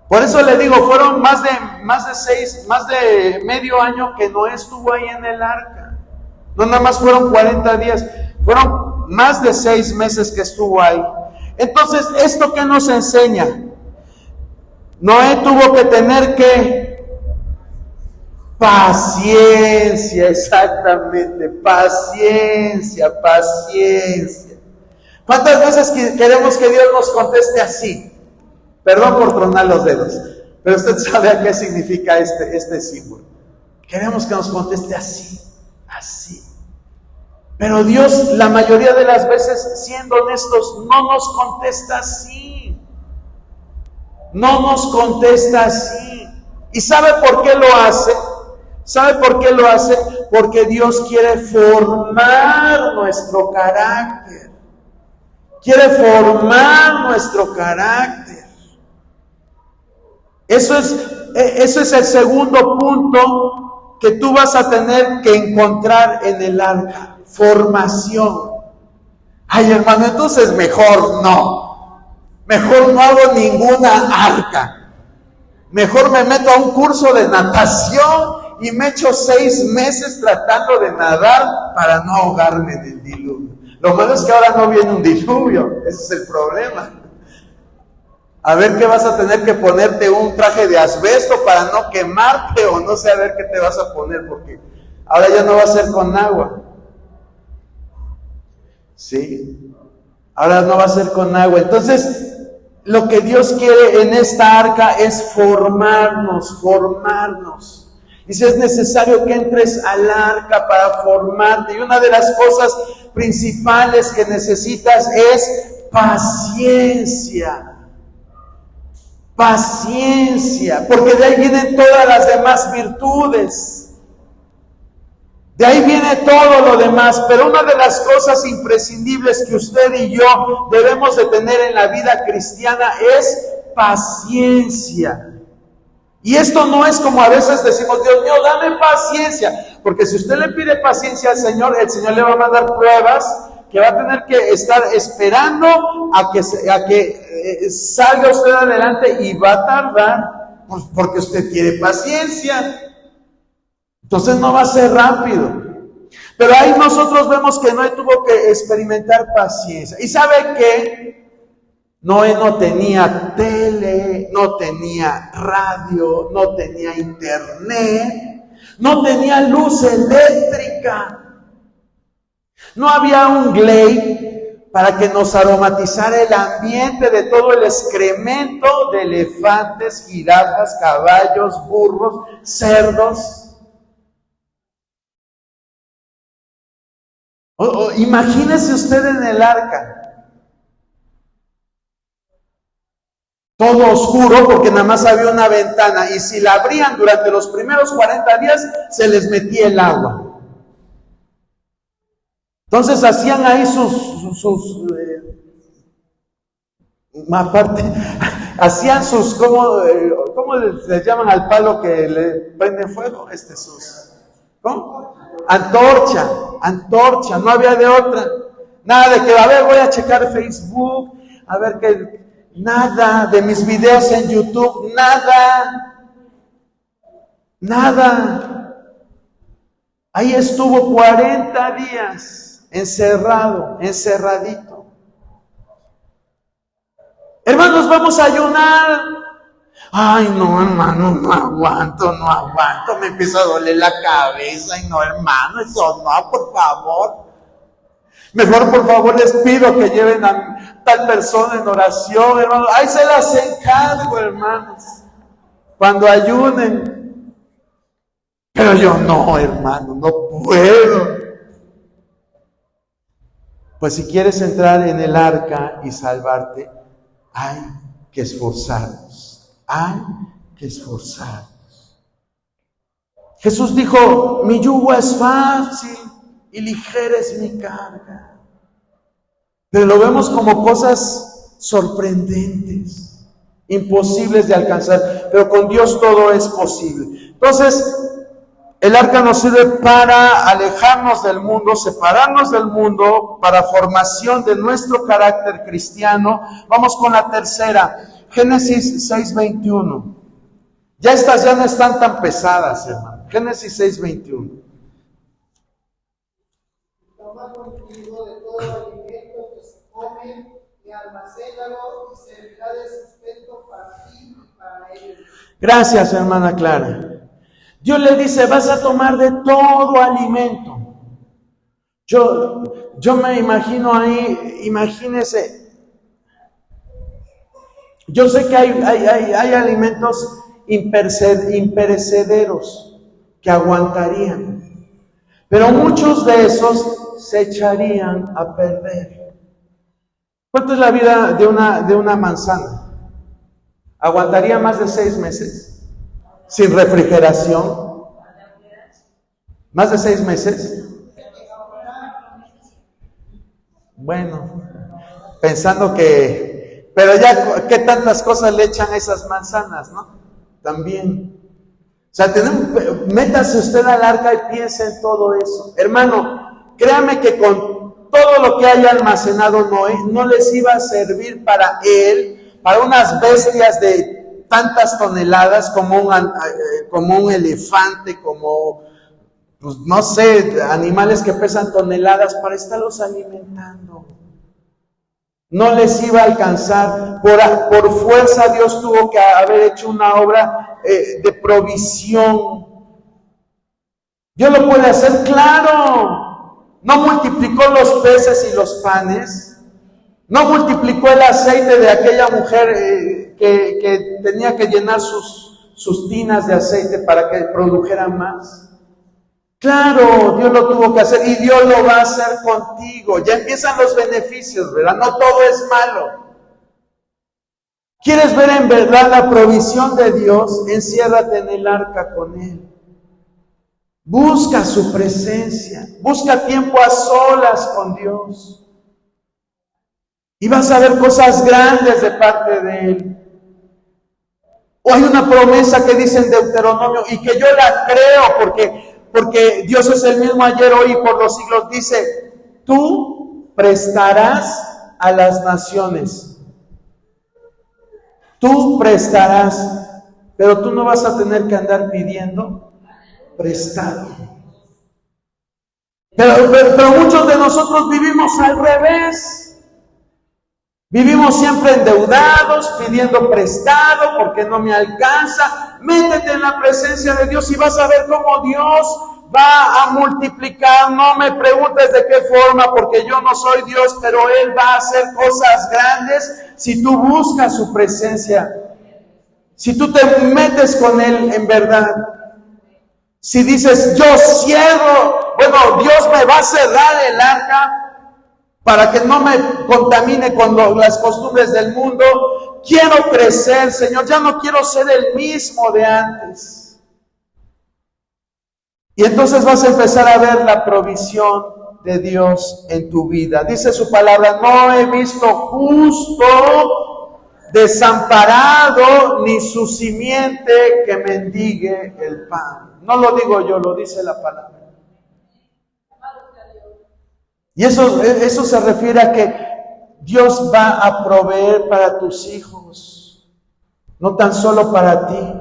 Por eso le digo, fueron más de medio año que Noé estuvo ahí en el arca. No nada más fueron 40 días, fueron más de 6 meses que estuvo ahí. Entonces, ¿esto qué nos enseña? Noé tuvo que tener paciencia, exactamente, paciencia. ¿Cuántas veces queremos que Dios nos conteste así? Perdón por tronar los dedos, pero usted sabe a qué significa este símbolo. Queremos que nos conteste así. Pero Dios, la mayoría de las veces, siendo honestos, no nos contesta así. No nos contesta así. ¿Y sabe por qué lo hace? ¿Sabe por qué lo hace? Porque Dios quiere formar nuestro carácter. Quiere formar nuestro carácter. Eso es el segundo punto que tú vas a tener que encontrar en el arca. Formación. Ay, hermano, entonces mejor no hago ninguna arca. Mejor me meto a un curso de natación y me echo 6 meses tratando de nadar para no ahogarme en el diluvio. Lo malo es que ahora no viene un diluvio, ese es el problema. A ver qué vas a tener que ponerte un traje de asbesto para no quemarte, o no sé a ver qué te vas a poner, porque ahora ya no va a ser con agua. Sí, ahora no va a ser con agua. Entonces, lo que Dios quiere en esta arca es formarnos. Dice, es necesario que entres al arca para formarte. Y una de las cosas principales que necesitas es paciencia. Porque de ahí vienen todas las demás virtudes. De ahí viene todo lo demás, pero una de las cosas imprescindibles que usted y yo debemos de tener en la vida cristiana es paciencia. Y esto no es como a veces decimos, Dios mío, dame paciencia, porque si usted le pide paciencia al Señor, el Señor le va a mandar pruebas que va a tener que estar esperando a que salga usted adelante, y va a tardar, pues porque usted quiere paciencia. Entonces no va a ser rápido. Pero ahí nosotros vemos que Noé tuvo que experimentar paciencia. ¿Y sabe qué? Noé no tenía tele, no tenía radio, no tenía internet, no tenía luz eléctrica. No había un Glade para que nos aromatizara el ambiente de todo el excremento de elefantes, jirafas, caballos, burros, cerdos. Imagínese usted en el arca, todo oscuro porque nada más había una ventana, y si la abrían durante los primeros 40 días se les metía el agua. Entonces hacían ahí hacían sus, ¿cómo les llaman al palo que le prende fuego? ¿Cómo? Antorcha, no había de otra. Nada de que, a ver, voy a checar Facebook, a ver qué, nada de mis videos en YouTube, nada. Ahí estuvo 40 días encerradito. Hermanos, vamos a ayunar. Ay, no, hermano, no aguanto, me empieza a doler la cabeza. Y no, hermano, eso no, por favor. Mejor, por favor, les pido que lleven a tal persona en oración, hermano. Ahí se las encargo, hermanos, cuando ayunen. Pero yo no, hermano, no puedo. Pues si quieres entrar en el arca y salvarte, hay que esforzarnos. Jesús dijo, mi yugo es fácil y ligera es mi carga. Pero lo vemos como cosas sorprendentes, imposibles de alcanzar, pero con Dios todo es posible. Entonces, El arca nos sirve para alejarnos del mundo, separarnos del mundo, para formación de nuestro carácter cristiano. Vamos con la tercera, Génesis 6:21. Ya estas ya no están tan pesadas, hermano. Génesis 6:21. Toma contigo de todo alimento que se come y almacénalo y servirá de sustento para ti y para ellos. Gracias, hermana Clara. Dios le dice, vas a tomar de todo alimento. Yo me imagino ahí, imagínese. Yo sé que hay alimentos imperecederos que aguantarían, pero muchos de esos se echarían a perder. ¿Cuánto es la vida de una manzana? ¿Aguantaría más de 6 meses? ¿Sin refrigeración? ¿Más de 6 meses? Bueno, pensando que... Pero ya, ¿qué tantas cosas le echan a esas manzanas, no? También. O sea, métase usted al arca y piense en todo eso. Hermano, créame que con todo lo que haya almacenado Noé, no les iba a servir para él, para unas bestias de tantas toneladas como un elefante, como, pues no sé, animales que pesan toneladas, para estarlos alimentando. No les iba a alcanzar. Por fuerza Dios tuvo que haber hecho una obra de provisión. Dios lo puede hacer, claro. No multiplicó los peces y los panes. No multiplicó el aceite de aquella mujer que tenía que llenar sus tinas de aceite para que produjera más. Claro, Dios lo tuvo que hacer y Dios lo va a hacer contigo. Ya empiezan los beneficios, ¿verdad? No todo es malo. ¿Quieres ver en verdad la provisión de Dios? Enciérrate en el arca con Él. Busca su presencia. Busca tiempo a solas con Dios. Y vas a ver cosas grandes de parte de Él. O hay una promesa que dice en Deuteronomio y que yo la creo porque Dios es el mismo ayer, hoy y por los siglos. Dice, tú prestarás a las naciones. Tú prestarás, pero tú no vas a tener que andar pidiendo prestado. Pero muchos de nosotros vivimos al revés. Vivimos siempre endeudados, pidiendo prestado porque no me alcanza. Métete en la presencia de Dios y vas a ver cómo Dios va a multiplicar. No me preguntes de qué forma, porque yo no soy Dios, pero Él va a hacer cosas grandes si tú buscas su presencia. Si tú te metes con Él en verdad. Si dices, yo cierro, bueno, Dios me va a cerrar el arca para que no me contamine con las costumbres del mundo. Quiero crecer, Señor, ya no quiero ser el mismo de antes. Y entonces vas a empezar a ver la provisión de Dios en tu vida. Dice su palabra, no he visto justo desamparado, ni su simiente que mendigue el pan. No lo digo yo, lo dice la palabra. Y eso se refiere a que Dios va a proveer para tus hijos, no tan solo para ti.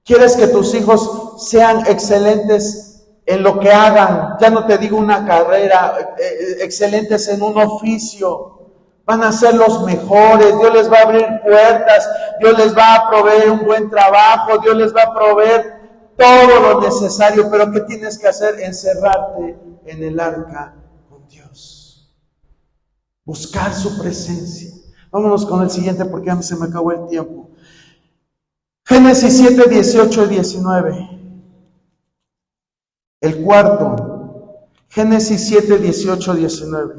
¿Quieres que tus hijos sean excelentes en lo que hagan? Ya no te digo una carrera, excelentes en un oficio. Van a ser los mejores, Dios les va a abrir puertas, Dios les va a proveer un buen trabajo, Dios les va a proveer todo lo necesario. Pero ¿qué tienes que hacer? Encerrarte en el arca. Dios, buscar su presencia. Vámonos con el siguiente porque ya se me acabó el tiempo. Génesis 7, 18 y 19. El cuarto. Génesis 7, 18 y 19.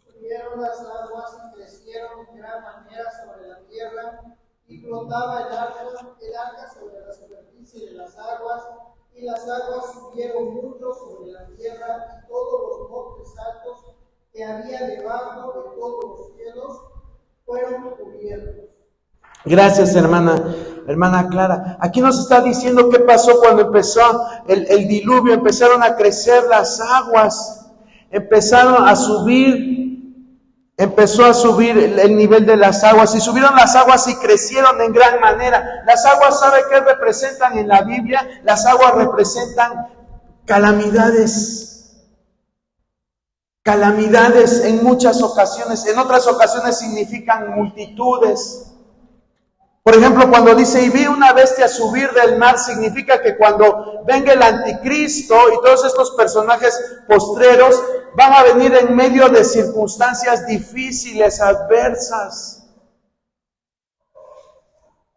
Subieron las aguas y crecieron de gran manera sobre la tierra, y flotaba el arca sobre la superficie de las aguas, y las aguas subieron mucho sobre la tierra, y todos los montes altos que había debajo de todos los cielos fueron cubiertos. Gracias, hermana. hermana Clara. Aquí nos está diciendo qué pasó cuando empezó el diluvio. Empezaron a crecer las aguas, empezaron a subir, empezó a subir el nivel de las aguas, y subieron las aguas y crecieron en gran manera. Las aguas, ¿sabe qué representan en la Biblia? Las aguas representan calamidades. Calamidades en muchas ocasiones, en otras ocasiones significan multitudes. Por ejemplo, cuando dice, y vi una bestia subir del mar, significa que cuando venga el anticristo y todos estos personajes postreros, van a venir en medio de circunstancias difíciles, adversas.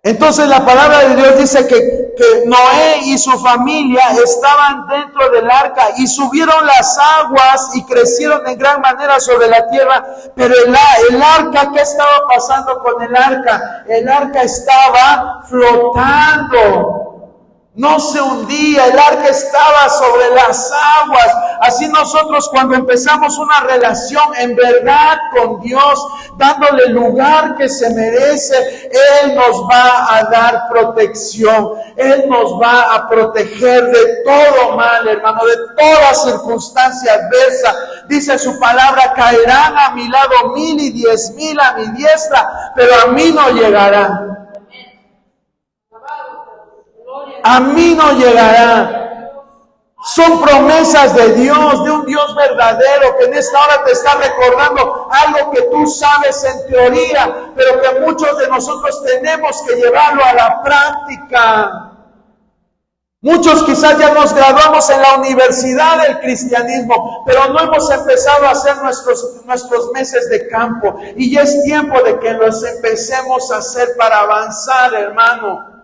Entonces la palabra de Dios dice que Noé y su familia estaban dentro del arca y subieron las aguas y crecieron en gran manera sobre la tierra. Pero el arca, ¿qué estaba pasando con el arca? El arca estaba flotando. No se hundía, el arca estaba sobre las aguas. Así nosotros, cuando empezamos una relación en verdad con Dios, dándole el lugar que se merece, Él nos va a dar protección. Él nos va a proteger de todo mal, hermano, de toda circunstancia adversa. Dice su palabra, caerán a mi lado 1000 y 10,000 a mi diestra, pero a mí no llegarán. A mí no llegará. Son promesas de Dios, de un Dios verdadero, que en esta hora te está recordando algo que tú sabes en teoría, pero que muchos de nosotros tenemos que llevarlo a la práctica. Muchos quizás ya nos graduamos en la universidad del cristianismo, pero no hemos empezado a hacer nuestros meses de campo. Y ya es tiempo de que los empecemos a hacer para avanzar, hermano.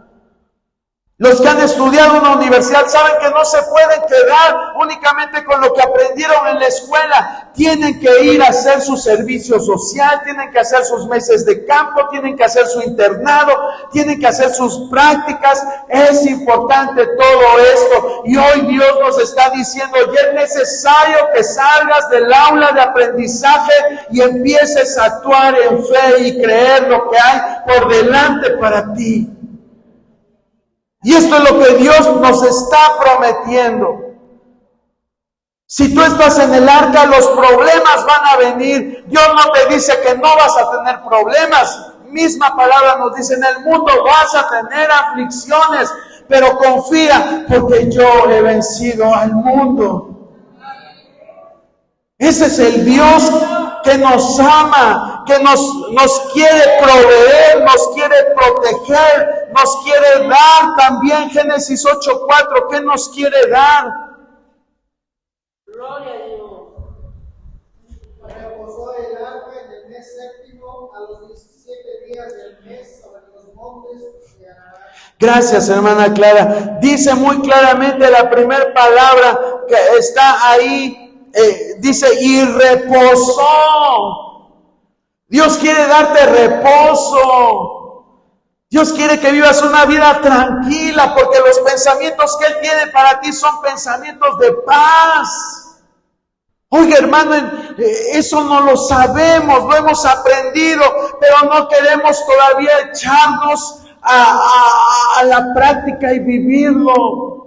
Los que han estudiado en una universidad saben que no se pueden quedar únicamente con lo que aprendieron en la escuela. Tienen que ir a hacer su servicio social, tienen que hacer sus meses de campo, tienen que hacer su internado, tienen que hacer sus prácticas. Es importante todo esto. Y hoy Dios nos está diciendo, ya es necesario que salgas del aula de aprendizaje y empieces a actuar en fe y creer lo que hay por delante para ti. Y esto es lo que Dios nos está prometiendo. Si tú estás en el arca, los problemas van a venir. Dios no te dice que no vas a tener problemas. Misma palabra nos dice, en el mundo vas a tener aflicciones, pero confía porque yo he vencido al mundo. Ese es el Dios que nos ama, que nos quiere proveer, nos quiere proteger, nos quiere dar. También Génesis 8:4, ¿qué nos quiere dar? Gloria a Dios. Reposó el arca en el mes séptimo, a los 17 días del mes, sobre los montes de Ararat. Gracias, hermana Clara. Dice muy claramente la primera palabra que está ahí. Dice, y reposó. Dios quiere darte reposo. Dios quiere que vivas una vida tranquila, porque los pensamientos que Él tiene para ti son pensamientos de paz. Oiga, hermano, eso no lo sabemos, lo hemos aprendido, pero no queremos todavía echarnos a la práctica y vivirlo.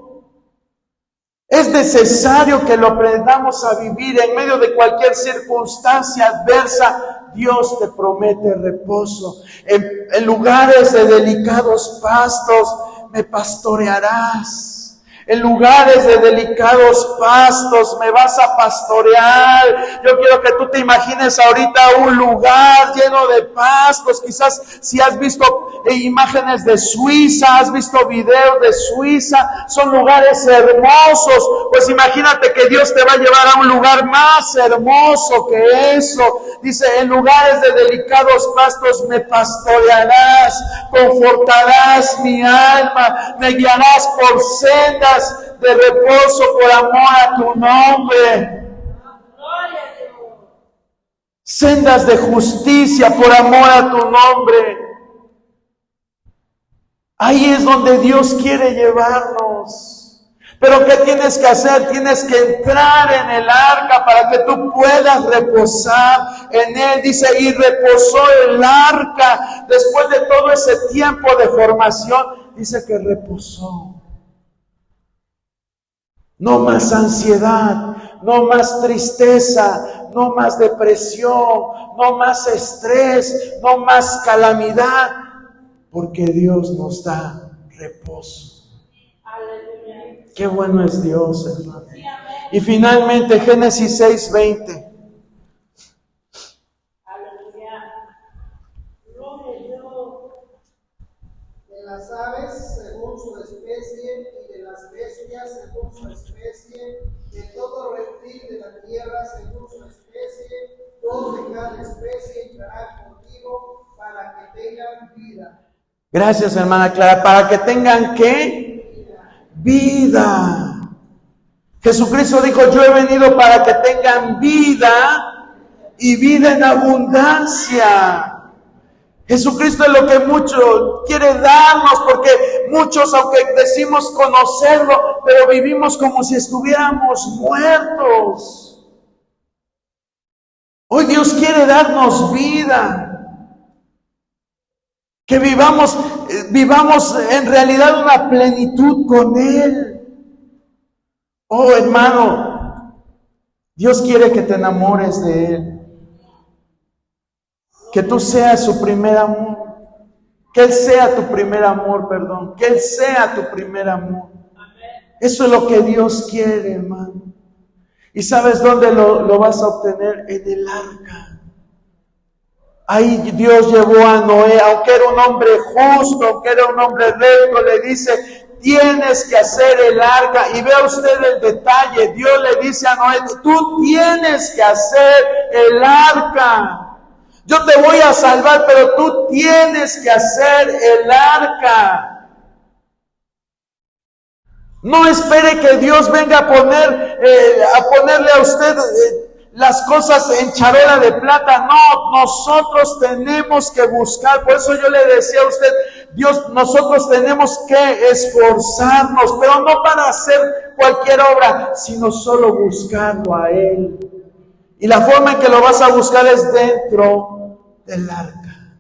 Es necesario que lo aprendamos a vivir en medio de cualquier circunstancia adversa. Dios te promete reposo. En lugares de delicados pastos me pastorearás. En lugares de delicados pastos me vas a pastorear. Yo quiero que tú te imagines ahorita un lugar lleno de pastos. Quizás si has visto imágenes de Suiza, has visto videos de Suiza, son lugares hermosos. Pues imagínate que Dios te va a llevar a un lugar más hermoso que eso. Dice, en lugares de delicados pastos me pastorearás, confortarás mi alma, me guiarás por sendas de reposo por amor a tu nombre. Sendas de justicia por amor a tu nombre. Ahí es donde Dios quiere llevarnos. Pero ¿qué tienes que hacer? Tienes que entrar en el arca para que tú puedas reposar en él. Dice, y reposó el arca después de todo ese tiempo de formación. Dice que reposó. No más ansiedad, no más tristeza, no más depresión, no más estrés, no más calamidad, porque Dios nos da reposo. Qué bueno es Dios, hermano. Y finalmente Génesis 6:20. De las aves según su especie y de las bestias según su especie, de todo reptil de la tierra según su especie, dos de cada especie entrarán contigo para que tengan vida. Gracias, hermana Clara. Para que tengan ¿qué? Vida. Jesucristo dijo, yo he venido para que tengan vida y vida en abundancia. Jesucristo es lo que mucho quiere darnos, porque muchos, aunque decimos conocerlo, pero vivimos como si estuviéramos muertos. Hoy Dios quiere darnos vida. Que vivamos en realidad una plenitud con Él. Oh, hermano, Dios quiere que te enamores de Él. Que tú seas su primer amor. Que Él sea tu primer amor, perdón. Que Él sea tu primer amor. Eso es lo que Dios quiere, hermano. ¿Y sabes dónde lo vas a obtener? En el arca. Ahí Dios llevó a Noé, aunque era un hombre justo, aunque era un hombre recto, le dice, tienes que hacer el arca. Y vea usted el detalle, Dios le dice a Noé, tú tienes que hacer el arca. Yo te voy a salvar, pero tú tienes que hacer el arca. No espere que Dios venga a ponerle a usted las cosas en charola de plata. No, nosotros tenemos que buscar. Por eso yo le decía a usted, Dios, nosotros tenemos que esforzarnos, pero no para hacer cualquier obra, sino solo buscarlo a Él. Y la forma en que lo vas a buscar es dentro del arca,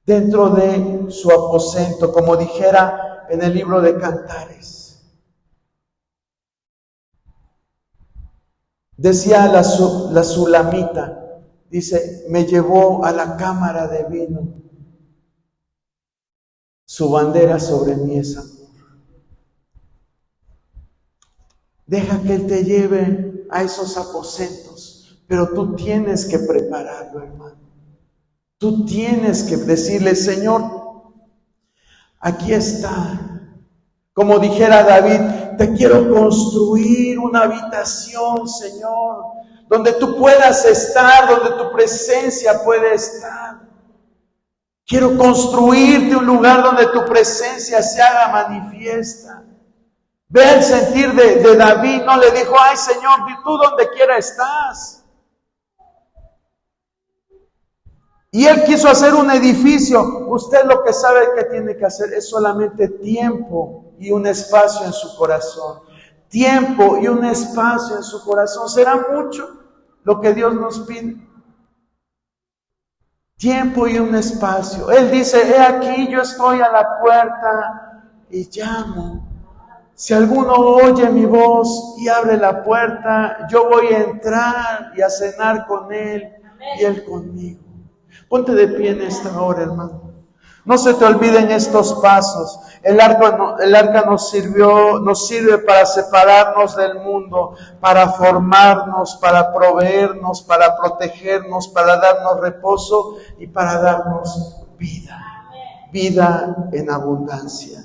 dentro de su aposento, como dijera en el libro de Cantares. Decía la Sulamita, dice, me llevó a la cámara de vino, su bandera sobre mí es amor. Deja que Él te lleve a esos aposentos, pero tú tienes que prepararlo, hermano. Tú tienes que decirle, Señor, aquí está. Como dijera David, te quiero construir una habitación, Señor, donde tú puedas estar, donde tu presencia puede estar. Quiero construirte un lugar donde tu presencia se haga manifiesta. Ve el sentir de David, no le dijo, ay Señor, tú donde quiera estás. Y él quiso hacer un edificio. Usted lo que sabe que tiene que hacer es solamente tiempo y un espacio en su corazón. Tiempo y un espacio en su corazón. ¿Será mucho lo que Dios nos pide? Tiempo y un espacio. Él dice, he aquí, yo estoy a la puerta y llamo. Si alguno oye mi voz y abre la puerta, yo voy a entrar y a cenar con él y él conmigo. Ponte de pie en esta hora, hermano. No se te olviden estos pasos. El arca nos sirve para separarnos del mundo, para formarnos, para proveernos, para protegernos, para darnos reposo y para darnos vida. Vida en abundancia.